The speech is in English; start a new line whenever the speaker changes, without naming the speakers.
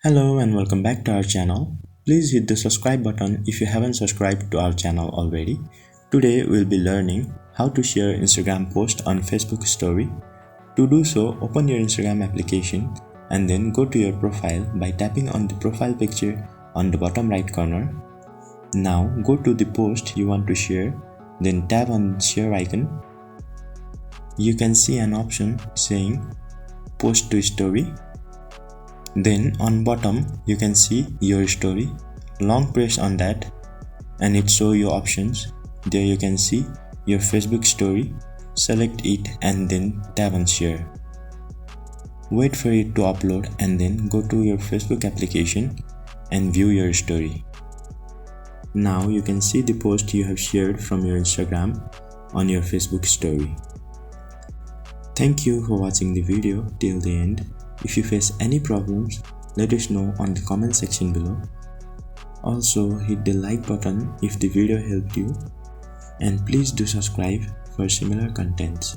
Hello and welcome back to our channel. Please hit the subscribe button if you haven't subscribed to our channel already. Today we'll be learning how to share Instagram post on Facebook story. To do so, open your Instagram application and then go to your profile by tapping on the profile picture on the bottom right corner. Now go to the post you want to share, then tap on share icon. You can see an option saying post to story. Then on bottom you can see your story. Long press on that and it show you options. There you can see your Facebook story. Select it and then tap on share. Wait for it to upload and then go to your Facebook application and view your story. Now you can see the post you have shared from your Instagram on your Facebook story. Thank you for watching the video till the end. If you face any problems, let us know on the comment section below. Also hit the like button if the video helped you, and please do subscribe for similar contents.